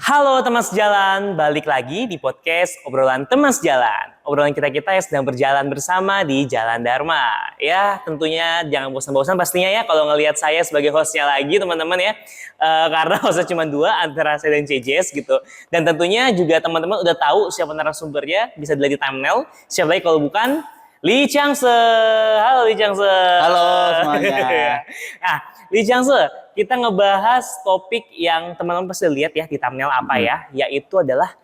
Halo teman sejalan, balik lagi di podcast obrolan teman sejalan. Obrolan kita-kita yang sedang berjalan bersama di Jalan Dharma. Ya, tentunya jangan bosan-bosan pastinya ya kalau ngelihat saya sebagai hostnya lagi teman-teman ya. Karena hostnya cuma dua, antara saya dan CJS gitu. Dan tentunya juga teman-teman udah tahu siapa narasumbernya, bisa dilihat di thumbnail. Siapa lagi kalau bukan Lee Changse. Halo Lee Changse. Halo semuanya. Nah, Lee Changse, kita ngebahas topik yang teman-teman pasti lihat ya di thumbnail apa ya, yaitu adalah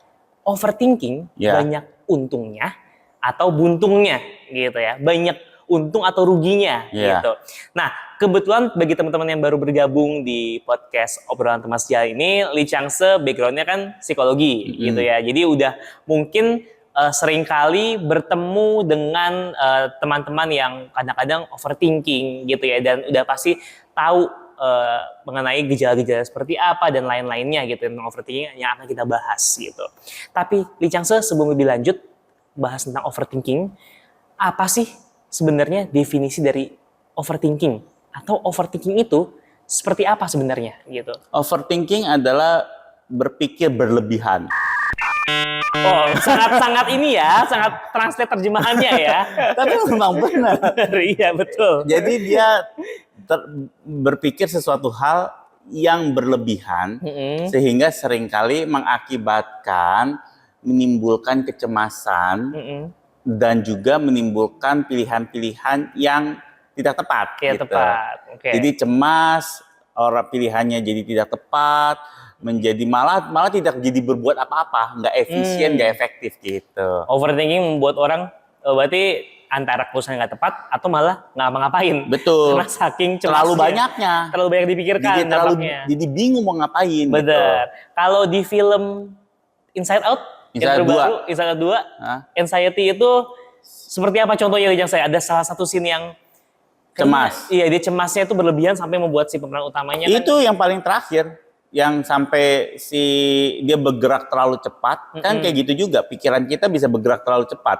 overthinking, banyak untungnya atau buntungnya gitu ya. Banyak untung atau ruginya gitu. Nah, kebetulan bagi teman-teman yang baru bergabung di podcast obrolan teman sejalan ini, Lee Changse background-nya kan psikologi gitu ya. Jadi udah mungkin seringkali bertemu dengan teman-teman yang kadang-kadang overthinking gitu ya, dan udah pasti tahu mengenai gejala-gejala seperti apa dan lain-lainnya gitu tentang overthinking yang akan kita bahas gitu. Tapi Lee Changse, sebelum lebih lanjut bahas tentang overthinking, apa sih sebenarnya definisi dari overthinking, atau overthinking itu seperti apa sebenarnya gitu? Overthinking adalah berpikir berlebihan. Oh, sangat ini ya, sangat translate terjemahannya ya. Tapi memang benar. Iya, betul. Jadi dia berpikir sesuatu hal yang berlebihan, sehingga seringkali mengakibatkan menimbulkan kecemasan dan juga menimbulkan pilihan-pilihan yang tidak tepat. Gitu. Tepat. Okay. Jadi cemas, orang pilihannya jadi tidak tepat, menjadi malah tidak jadi berbuat apa-apa, nggak efisien, nggak efektif gitu. Overthinking membuat orang berarti antara keputusan nggak tepat atau malah nggak ngapain. Betul. Karena saking cemasnya, terlalu banyaknya, terlalu banyak dipikirkan. Jadi bingung mau ngapain. Bener. Gitu. Kalau di film Inside Out, yang terbaru, Inside Out 2, anxiety itu seperti apa contohnya yang saya ada salah satu scene yang cemas. Iya, dia cemasnya itu berlebihan sampai membuat si pemeran utamanya itu yang paling terakhir, yang sampai dia bergerak terlalu cepat, kan kayak gitu juga, pikiran kita bisa bergerak terlalu cepat.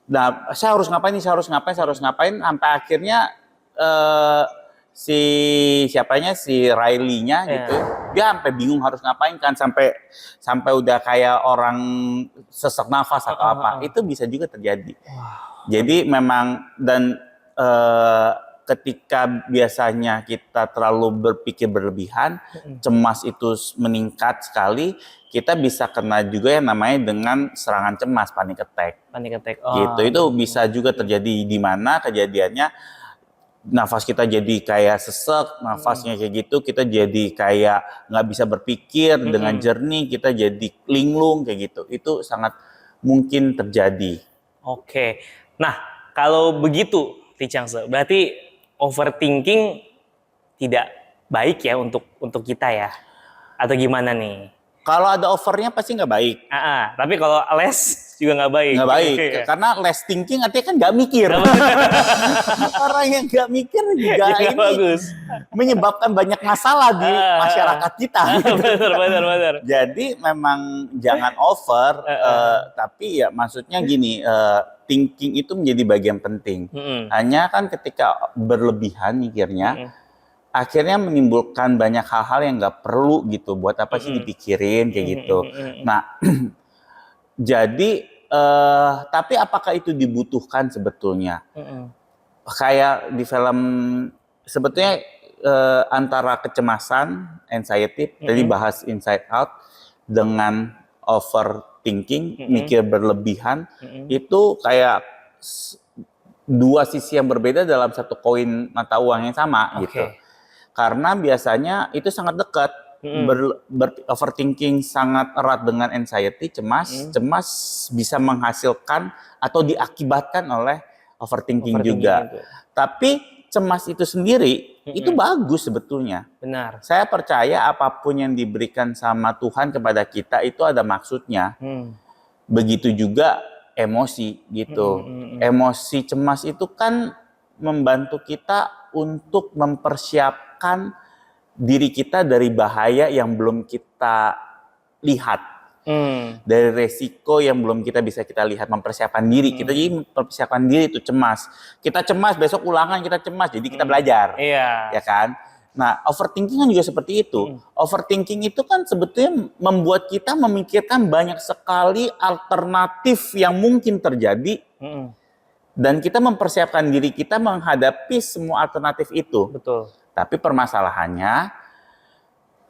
Nah, saya harus ngapain, sampai akhirnya si Riley-nya gitu, dia sampai bingung harus ngapain kan, sampai udah kayak orang sesak nafas atau apa. Itu bisa juga terjadi. Jadi memang, dan ketika biasanya kita terlalu berpikir berlebihan, cemas itu meningkat sekali, kita bisa kena juga yang namanya dengan serangan cemas, panic attack. Gitu, itu bisa juga terjadi, di mana kejadiannya nafas kita jadi kayak sesek, nafasnya kayak gitu, kita jadi kayak nggak bisa berpikir dengan jernih, kita jadi linglung kayak gitu. Itu sangat mungkin terjadi. Oke, nah kalau begitu, Lee Changse, berarti overthinking tidak baik ya untuk kita ya, atau gimana nih? Kalau ada overnya pasti nggak baik. Tapi kalau less juga nggak baik. Nggak baik, karena less thinking artinya kan nggak mikir. Orang yang nggak mikir juga ini bagus, menyebabkan banyak masalah di masyarakat kita. Benar. Jadi memang jangan over, tapi ya maksudnya gini, thinking itu menjadi bagian penting. Hanya kan ketika berlebihan mikirnya, akhirnya menimbulkan banyak hal-hal yang nggak perlu gitu. Buat apa sih dipikirin kayak gitu. Nah, jadi tapi apakah itu dibutuhkan sebetulnya? Kayak di film, sebetulnya antara kecemasan, anxiety, tadi bahas Inside Out, dengan overthinking, mikir berlebihan, itu kayak dua sisi yang berbeda dalam satu koin mata uang yang sama gitu. Karena biasanya itu sangat dekat. Overthinking sangat erat dengan anxiety, cemas bisa menghasilkan atau diakibatkan oleh overthinking juga. Tapi cemas itu sendiri itu bagus sebetulnya. Benar. Saya percaya apapun yang diberikan sama Tuhan kepada kita itu ada maksudnya. Begitu juga emosi gitu. Emosi cemas itu kan membantu kita untuk mempersiapkan diri kita dari bahaya yang belum kita lihat, dari resiko yang belum bisa kita lihat, mempersiapkan diri. Kita jadi mempersiapkan diri itu cemas. Kita cemas, besok ulangan kita cemas, jadi kita belajar, ya kan? Nah, overthinking kan juga seperti itu. Overthinking itu kan sebetulnya membuat kita memikirkan banyak sekali alternatif yang mungkin terjadi. Dan kita mempersiapkan diri kita menghadapi semua alternatif itu. Betul. Tapi permasalahannya,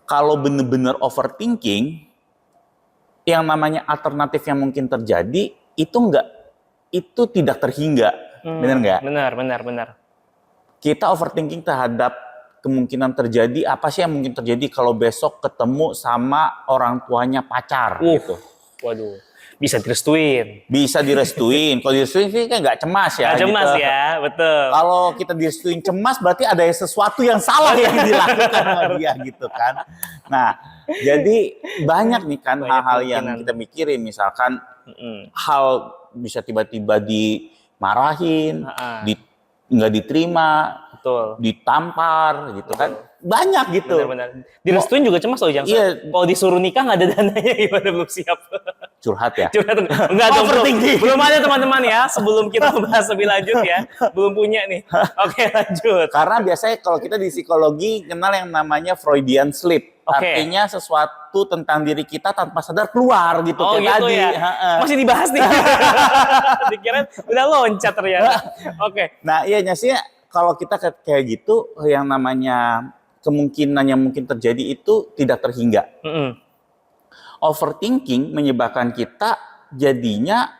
kalau benar-benar overthinking, yang namanya alternatif yang mungkin terjadi, itu tidak terhingga. Benar nggak? Benar. Kita overthinking terhadap kemungkinan terjadi, apa sih yang mungkin terjadi kalau besok ketemu sama orang tuanya pacar gitu. Waduh, bisa direstuin. Bisa direstuin. Kalau direstuin sih kan nggak cemas ya. Nggak cemas gitu. ya, betul. Kalau kita direstuin cemas berarti ada sesuatu yang salah yang dilakukan sama dia gitu kan. Nah, jadi banyak nih kan hal-hal yang kita mikirin. Misalkan hal bisa tiba-tiba dimarahin, nggak diterima, betul, ditampar gitu kan, banyak gitu. Benar. Direstuin juga cemas loh, Jang. Iya. Kalau disuruh nikah nggak ada dananya, gimana, belum siap? Curhat ya? Enggak dong, belum ada teman-teman ya. Sebelum kita membahas lebih lanjut ya, belum punya nih. Oke, lanjut. Karena biasanya kalau kita di psikologi kenal yang namanya Freudian slip. Artinya sesuatu tentang diri kita tanpa sadar keluar gitu. Oh gitu tadi. Ya? Masih dibahas nih. Dikira udah loncat ternyata. Oke. Nah iya sih, kalau kita kayak gitu, yang namanya kemungkinan yang mungkin terjadi itu tidak terhingga. Overthinking menyebabkan kita jadinya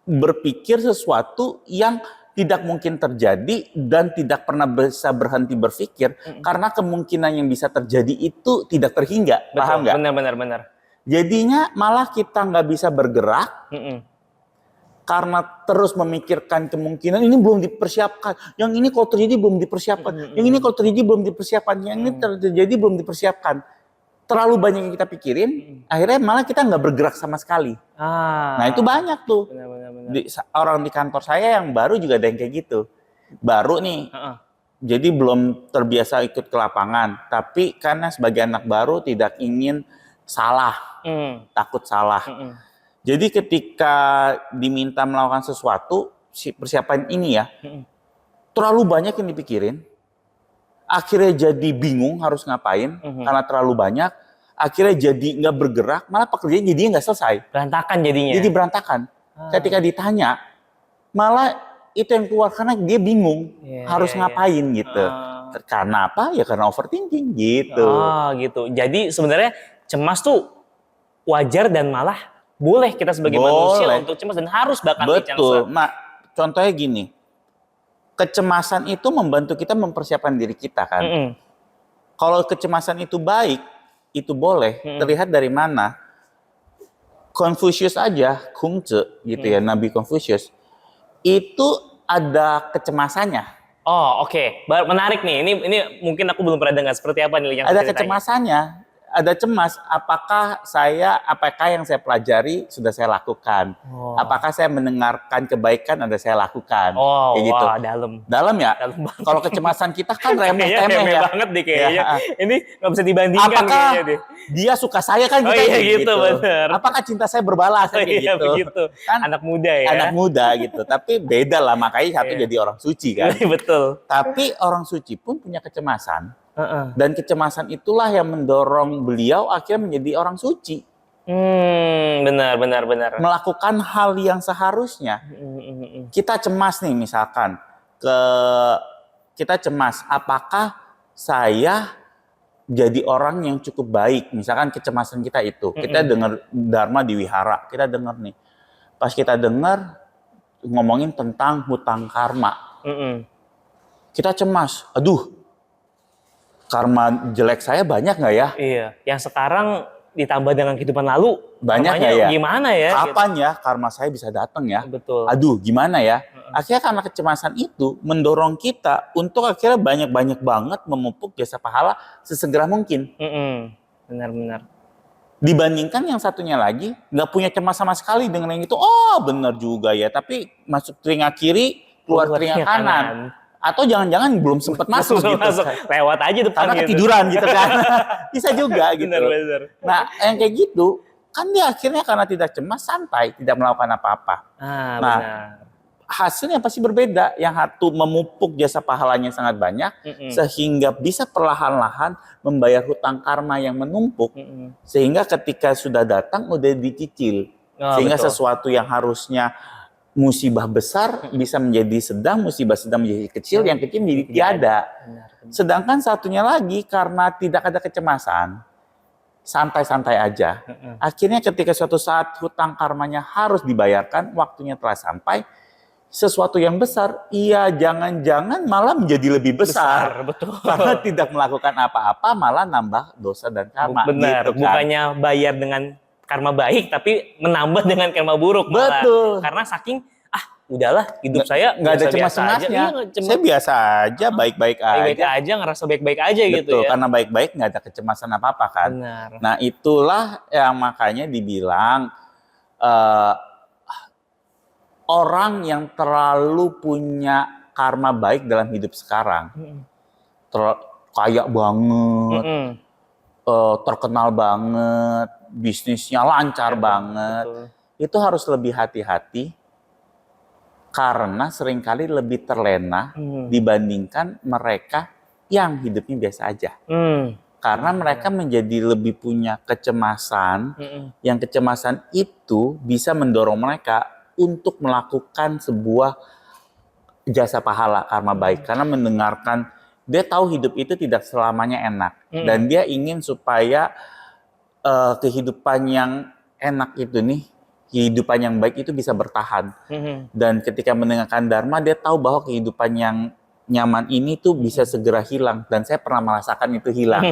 berpikir sesuatu yang tidak mungkin terjadi dan tidak pernah bisa berhenti berpikir karena kemungkinan yang bisa terjadi itu tidak terhingga. Betul, paham nggak? Benar. Jadinya malah kita nggak bisa bergerak karena terus memikirkan kemungkinan ini belum dipersiapkan, yang ini kalau terjadi belum dipersiapkan, yang ini kalau terjadi belum dipersiapkan, yang ini terjadi belum dipersiapkan. Terlalu banyak yang kita pikirin, akhirnya malah kita nggak bergerak sama sekali. Nah itu banyak tuh. Benar. Orang di kantor saya yang baru juga ada yang kayak gitu. Baru nih, jadi belum terbiasa ikut ke lapangan. Tapi karena sebagai anak baru tidak ingin salah, takut salah. Jadi ketika diminta melakukan sesuatu, persiapan ini ya, terlalu banyak yang dipikirin. Akhirnya jadi bingung harus ngapain karena terlalu banyak. Akhirnya jadi nggak bergerak, malah pekerjaan jadinya nggak selesai. Berantakan jadinya. Jadi berantakan. Ketika ditanya, malah itu yang keluar karena dia bingung harus ngapain gitu. Karena apa? Ya karena overthinking gitu. Gitu. Jadi sebenarnya cemas tuh wajar dan malah boleh kita sebagai manusia untuk cemas dan harus bahkan. Betul. Nah, contohnya gini. Kecemasan itu membantu kita mempersiapkan diri kita kan. Kalau kecemasan itu baik, itu boleh. Terlihat dari mana? Confucius aja, Kongzi gitu ya, Nabi Confucius. Itu ada kecemasannya. Oh oke. Menarik nih. Ini mungkin aku belum pernah dengar seperti apa nih yang ada kecemasannya. Ada cemas, apakah yang saya pelajari sudah saya lakukan? Apakah saya mendengarkan kebaikan ada saya lakukan? Kayak gitu. Dalam ya? Kalau kecemasan kita kan remeh-temeh ya. Banget deh kayaknya. Ini nggak bisa dibandingkan. Apakah dia suka saya kan kita gitu. Bener. Apakah cinta saya berbalas gitu? Begitu. Kan anak muda ya. Anak muda gitu. Tapi beda lah, makanya satu jadi orang suci kan. Betul. Tapi orang suci pun punya kecemasan. Dan kecemasan itulah yang mendorong beliau akhirnya menjadi orang suci. Benar. Melakukan hal yang seharusnya. Kita cemas nih misalkan. Kita cemas, apakah saya jadi orang yang cukup baik? Misalkan kecemasan kita itu. Kita dengar Dharma di wihara. Kita dengar nih. Pas kita dengar ngomongin tentang hutang karma. Kita cemas. Aduh. Karma jelek saya banyak nggak ya? Iya. Yang sekarang ditambah dengan kehidupan lalu. Banyak nggak ya? Gimana ya? Kapan ya karma saya bisa datang ya? Betul. Aduh, gimana ya? Akhirnya karena kecemasan itu mendorong kita untuk akhirnya banyak-banyak banget memupuk jasa pahala sesegera mungkin. Benar. Dibandingkan yang satunya lagi nggak punya cemas sama sekali dengan yang itu. Oh, benar juga ya. Tapi masuk telinga kiri, keluar telinga kanan. Atau jangan-jangan belum sempat masuk gitu. Lewat aja depan. Karena ketiduran gitu kan. Bisa juga gitu. Benar. Nah, yang kayak gitu kan dia akhirnya karena tidak cemas santai, tidak melakukan apa-apa. Benar. hasilnya pasti berbeda. Yang satu memupuk jasa pahalanya sangat banyak, sehingga bisa perlahan-lahan membayar hutang karma yang menumpuk, sehingga ketika sudah datang udah dicicil. Sehingga betul. Sesuatu yang harusnya musibah besar bisa menjadi sedang, musibah sedang menjadi kecil, yang kecil menjadi tiada. Sedangkan satunya lagi karena tidak ada kecemasan, santai-santai aja. Akhirnya ketika suatu saat hutang karmanya harus dibayarkan, waktunya telah sampai, sesuatu yang besar, iya jangan-jangan malah menjadi lebih besar. Betul. Karena tidak melakukan apa-apa malah nambah dosa dan karma. Benar, gitu kan. Bukannya bayar dengan karma baik, tapi menambah dengan karma buruk. Malah. Betul. Karena saking, udahlah hidup saya nggak ada cemas-cemasnya. Saya biasa aja, baik-baik aja. Baik-baik aja, ngerasa baik-baik aja. Betul, gitu ya. Karena baik-baik nggak ada kecemasan apa-apa kan. Benar. Nah itulah yang makanya dibilang, orang yang terlalu punya karma baik dalam hidup sekarang, kaya banget, terkenal banget, bisnisnya lancar banget, itu harus lebih hati-hati karena seringkali lebih terlena dibandingkan mereka yang hidupnya biasa aja. Karena mereka menjadi lebih punya kecemasan, yang kecemasan itu bisa mendorong mereka untuk melakukan sebuah jasa pahala karma baik. Karena mendengarkan, dia tahu hidup itu tidak selamanya enak. Dan dia ingin supaya kehidupan yang enak itu nih, kehidupan yang baik itu bisa bertahan. Dan ketika mendengarkan Dharma, dia tahu bahwa kehidupan yang nyaman ini tuh bisa segera hilang. Dan saya pernah merasakan itu hilang.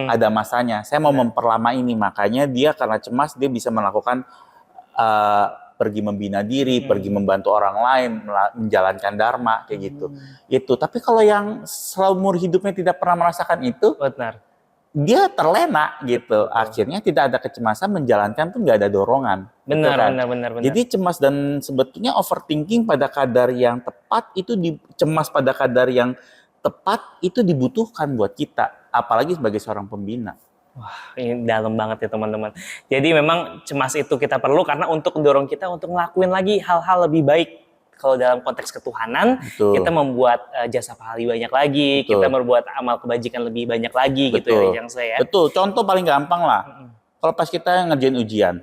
Ada masanya. Saya mau memperlama ini. Makanya dia karena cemas, dia bisa melakukan pergi membina diri, pergi membantu orang lain, menjalankan dharma, kayak gitu. Itu. Tapi kalau yang seumur hidupnya tidak pernah merasakan itu, benar. Dia terlena gitu. Akhirnya tidak ada kecemasan, menjalankan pun nggak ada dorongan. Benar, gitu kan? benar. Jadi cemas dan sebetulnya overthinking pada kadar yang tepat itu, cemas pada kadar yang tepat itu dibutuhkan buat kita, apalagi sebagai seorang pembina. Wah, ini dalam banget ya teman-teman. Jadi memang cemas itu kita perlu karena untuk mendorong kita untuk ngelakuin lagi hal-hal lebih baik. Kalau dalam konteks ketuhanan, betul. Kita membuat jasa pahala banyak lagi, betul. Kita membuat amal kebajikan lebih banyak lagi, betul. Gitu ya yang saya. Betul, contoh paling gampang lah. Kalau pas kita ngerjain ujian,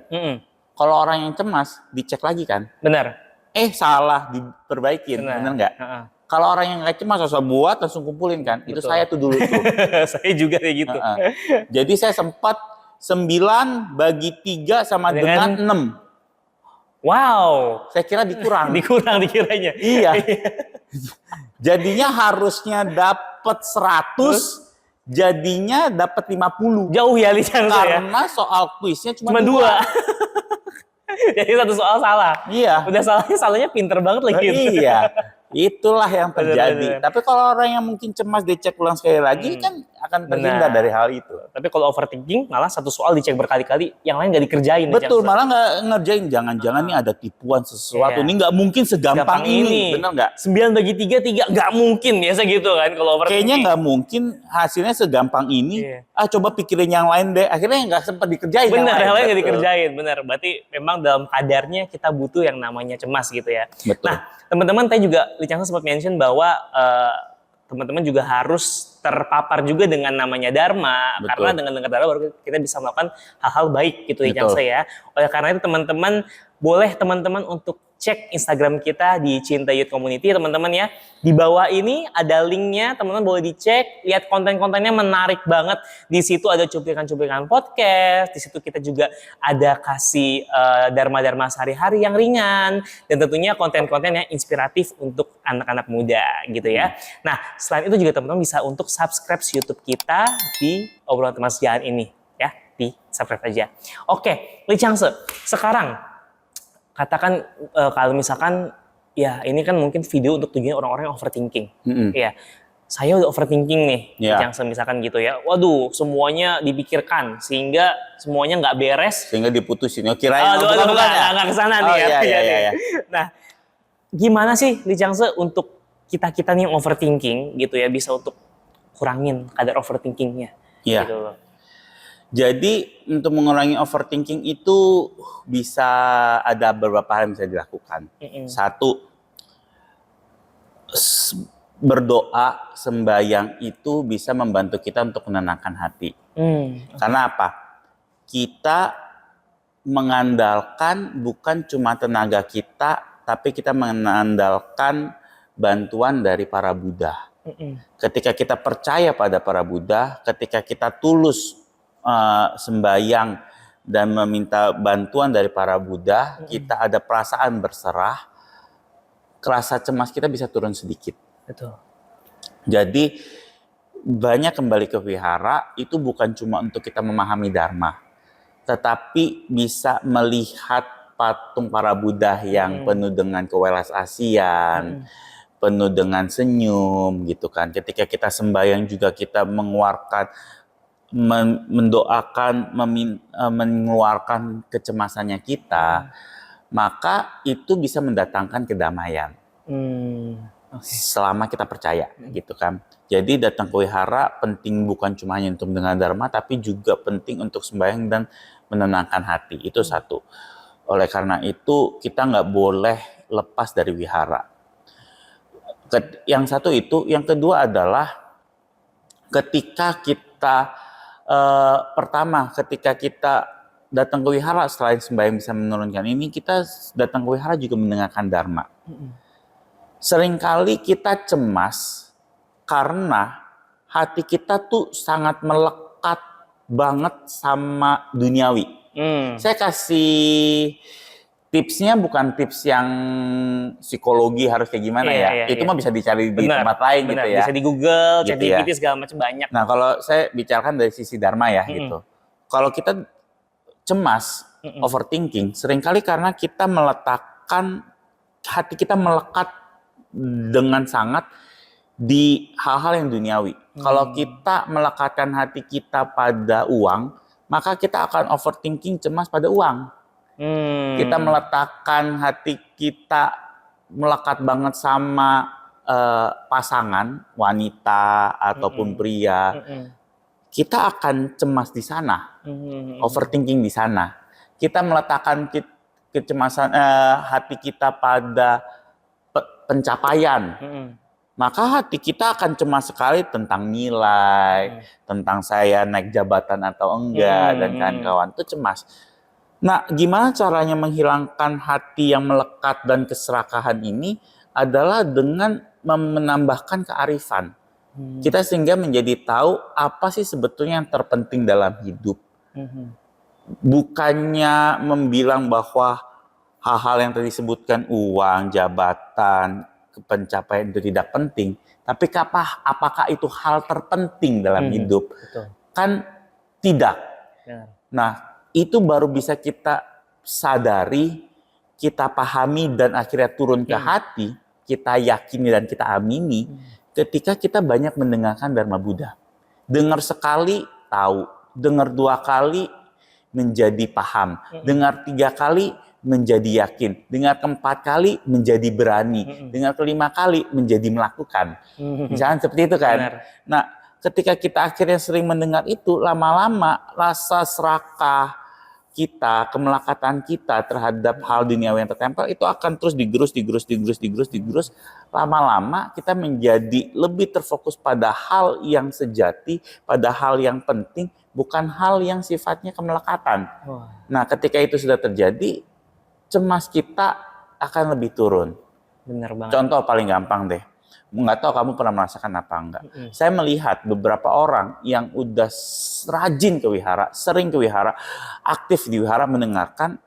kalau orang yang cemas dicek lagi kan? Benar. Salah, diperbaikin, benar nggak? Kalau orang yang nggak cemas, langsung buat, langsung kumpulin kan? Betul. Itu saya tuh dulu tuh. Saya juga kayak gitu. Jadi saya sempat 9 bagi 3 sama dengan 6. Wow. Saya kira dikurang. Dikurang dikiranya. Iya. Jadinya harusnya dapat 100, jadinya dapat 50. Jauh ya lisan saya. Karena soal kuisnya cuma 2. Jadi satu soal salah. Iya. Udah salahnya pinter banget lagi. Iya. Itulah yang terjadi. Tapi kalau orang yang mungkin cemas dicek ulang sekali lagi kan akan terhindar dari hal itu. Tapi kalau overthinking malah satu soal dicek berkali-kali, yang lain nggak dikerjain. Betul, malah nggak ngerjain. Jangan-jangan nih ada tipuan sesuatu. Ini nggak mungkin segampang ini. Benar nggak? 9 bagi 3, 3 nggak mungkin biasa gitu kan kalau overthinking. Kayaknya nggak mungkin hasilnya segampang ini. Coba pikirin yang lain deh. Akhirnya nggak sempat dikerjain. Benar, yang lain nggak dikerjain. Benar. Berarti memang dalam kadarnya kita butuh yang namanya cemas gitu ya. Betul. Nah, teman-teman tadi juga Li Chang sempat mention bahwa teman-teman juga harus terpapar juga dengan namanya Dharma. Betul. Karena dengan Dharma baru kita bisa melakukan hal-hal baik gitu Li Chang ya. Oleh karena itu teman-teman boleh untuk cek Instagram kita di Cinta Youth Community teman-teman ya. Di bawah ini ada linknya, teman-teman boleh dicek, lihat konten-kontennya menarik banget. Di situ ada cuplikan-cuplikan podcast, di situ kita juga ada kasih dharma-dharma sehari-hari yang ringan dan tentunya konten-konten yang inspiratif untuk anak-anak muda gitu ya. Nah, selain itu juga teman-teman bisa untuk subscribe YouTube kita di Obrolan Teman Sejalan ini ya, di subscribe aja. Oke, Li Chang sekarang katakan kalau misalkan ya ini kan mungkin video untuk tujuan orang-orang yang overthinking. Ya, saya udah overthinking nih, yang misalkan gitu ya. Waduh, semuanya dipikirkan sehingga semuanya nggak beres. Sehingga diputusin. Kirain nggak kesana nih ya. Nah, gimana sih Li Chang untuk kita nih yang overthinking gitu ya bisa untuk kurangin kadar overthinkingnya? Iya. Gitu loh. Jadi untuk mengurangi overthinking itu bisa ada beberapa hal yang bisa dilakukan. Satu, berdoa, sembahyang itu bisa membantu kita untuk menenangkan hati. Karena apa? Kita mengandalkan bukan cuma tenaga kita, tapi kita mengandalkan bantuan dari para Buddha. Ketika kita percaya pada para Buddha, ketika kita tulus sembahyang dan meminta bantuan dari para Buddha, kita ada perasaan berserah, rasa cemas kita bisa turun sedikit. Betul. Jadi banyak kembali ke wihara itu bukan cuma untuk kita memahami Dharma, tetapi bisa melihat patung para Buddha yang penuh dengan kewelas asian, penuh dengan senyum gitu kan. Ketika kita sembahyang juga kita mengeluarkan, mendoakan, mengeluarkan kecemasannya kita, maka itu bisa mendatangkan kedamaian. Selama kita percaya gitu kan. Jadi datang ke wihara penting bukan cuma hanya untuk mendengar Dharma, tapi juga penting untuk sembahyang dan menenangkan hati. Itu satu. Oleh karena itu kita nggak boleh lepas dari wihara. Yang satu itu. Yang kedua adalah ketika kita pertama ketika kita datang ke wihara, selain sembahyang bisa menurunkan ini, kita datang ke wihara juga mendengarkan Dharma. Seringkali kita cemas karena hati kita tuh sangat melekat banget sama duniawi. Saya kasih tipsnya bukan tips yang psikologi harus kayak gimana Itu mah bisa dicari di tempat lain gitu ya. Bisa di Google, gitu ChatGPT segala macam banyak. Nah kalau saya bicarakan dari sisi Dharma ya gitu. Kalau kita cemas, overthinking, seringkali karena kita meletakkan hati kita melekat dengan sangat di hal-hal yang duniawi. Kalau kita melekatkan hati kita pada uang, maka kita akan overthinking, cemas pada uang. Kita meletakkan hati kita melekat banget sama pasangan, wanita ataupun pria. Kita akan cemas di sana, overthinking di sana. Kita meletakkan kecemasan hati kita pada pencapaian, maka hati kita akan cemas sekali tentang nilai, tentang saya naik jabatan atau enggak, dan kawan-kawan itu cemas. Nah, gimana caranya menghilangkan hati yang melekat dan keserakahan ini adalah dengan menambahkan kearifan. Kita sehingga menjadi tahu apa sih sebetulnya yang terpenting dalam hidup. Bukannya membilang bahwa hal-hal yang tadi disebutkan, uang, jabatan, pencapaian itu tidak penting. Tapi apakah itu hal terpenting dalam hidup? Betul. Kan tidak. Nah, itu baru bisa kita sadari, kita pahami, dan akhirnya turun ke hati, kita yakini dan kita amini, ketika kita banyak mendengarkan Dharma Buddha. Dengar sekali, tahu. Dengar 2 kali, menjadi paham. Dengar 3 kali, menjadi yakin. Dengar ke-4 kali, menjadi berani. Dengar ke-5 kali, menjadi melakukan. Misalnya seperti itu kan. Benar. Nah, ketika kita akhirnya sering mendengar itu, lama-lama rasa serakah kita, kemelekatan kita terhadap hal duniawi yang tertempel itu akan terus digerus. Lama-lama kita menjadi lebih terfokus pada hal yang sejati, pada hal yang penting, bukan hal yang sifatnya kemelekatan. Nah, ketika itu sudah terjadi, cemas kita akan lebih turun. Benar banget. Contoh paling gampang deh. Nggak tahu kamu pernah merasakan apa enggak. Saya melihat beberapa orang yang udah rajin ke wihara, sering ke wihara, aktif di wihara, mendengarkan,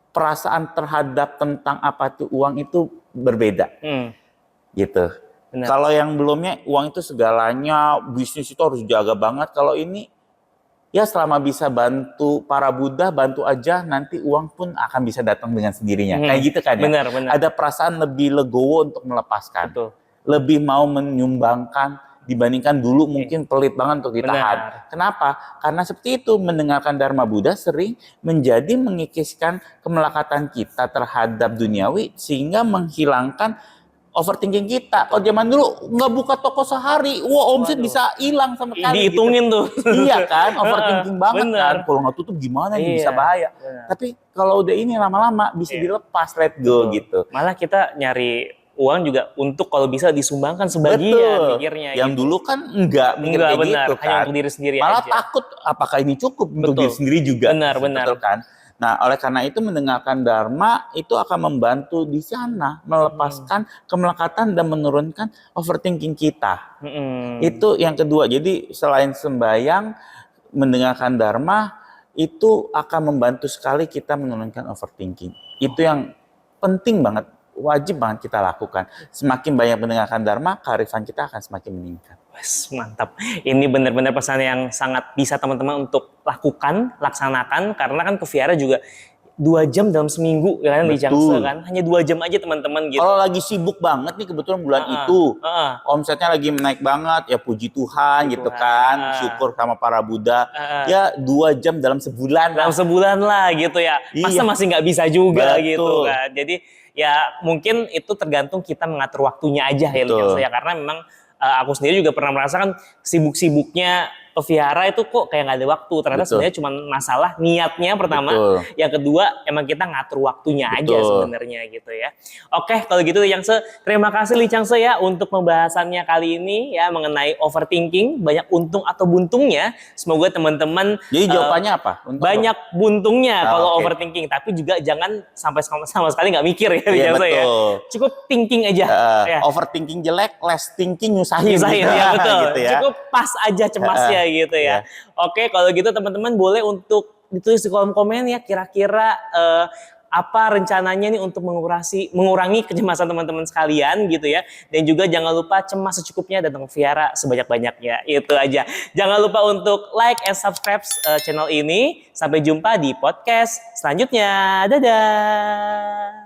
perasaan terhadap tentang apa itu uang itu berbeda. Gitu. Kalau yang belumnya uang itu segalanya, bisnis itu harus jaga banget. Kalau ini ya selama bisa bantu para Buddha, bantu aja, nanti uang pun akan bisa datang dengan sendirinya. Kayak gitu kan ya. Benar. Ada perasaan lebih legowo untuk melepaskan. Betul. Lebih mau menyumbangkan dibandingkan dulu mungkin pelit banget untuk ditahan. Kenapa? Karena seperti itu, mendengarkan Dharma Buddha sering menjadi mengikiskan kemelekatan kita terhadap duniawi sehingga menghilangkan overthinking kita. Kalau zaman dulu nggak buka toko sehari, omset bisa hilang sama sekali. Dihitungin gitu. Tuh. Iya kan, overthinking banget kan. Kalau nggak tutup gimana nih, bisa bahaya. Tapi kalau udah ini lama-lama bisa dilepas, let go gitu. Malah kita nyari uang juga untuk kalau bisa disumbangkan sebagian pikirnya. Yang gitu. dulu kan enggak mikir kayak benar, gitu hanya kan. untuk diri sendiri Malah aja. takut apakah ini cukup untuk diri sendiri juga. Benar. Betul kan? Nah, oleh karena itu mendengarkan dharma itu akan membantu di sana melepaskan kemelekatan dan menurunkan overthinking kita. Itu yang kedua. Jadi selain sembahyang, mendengarkan dharma itu akan membantu sekali kita menurunkan overthinking. Itu yang penting banget, wajib banget kita lakukan. Semakin banyak mendengarkan dharma, kearifan kita akan semakin meningkat. Wes, mantap. Ini benar-benar pesan yang sangat bisa teman-teman untuk lakukan, laksanakan, karena kan ke Viara juga 2 jam dalam seminggu ya kan di Changse kan. Hanya 2 jam aja teman-teman gitu. Kalau lagi sibuk banget nih kebetulan bulan itu, omsetnya lagi naik banget, ya puji Tuhan gitu kan, syukur sama para Buddha. Ya 2 jam dalam sebulan. Dalam sebulan lah gitu ya. Masa masih nggak bisa juga gitu kan. Jadi ya mungkin itu tergantung kita mengatur waktunya aja ya Changse ya. Karena memang aku sendiri juga pernah merasakan sibuk-sibuknya Viara itu kok kayak nggak ada waktu. Ternyata sebenarnya cuma masalah niatnya pertama. Yang kedua emang kita ngatur waktunya aja sebenarnya gitu ya. Oke, kalau gitu Changse, terima kasih Changse ya untuk pembahasannya kali ini ya mengenai overthinking, banyak untung atau buntungnya. Semoga teman-teman jadi jawabannya apa? Banyak buntungnya kalau overthinking, tapi juga jangan sampai sama sekali nggak mikir ya Changse ya. Cukup thinking aja. Overthinking jelek, less thinking nyusahin gitu. Ya betul. Gitu ya. Cukup pas aja cemasnya gitu ya. Oke, kalau gitu teman-teman boleh untuk ditulis di kolom komen ya kira-kira apa rencananya nih untuk mengurangi kecemasan teman-teman sekalian gitu ya. Dan juga jangan lupa cemas secukupnya dan Viara sebanyak-banyaknya. Itu aja. Jangan lupa untuk like and subscribe channel ini. Sampai jumpa di podcast selanjutnya. Dadah.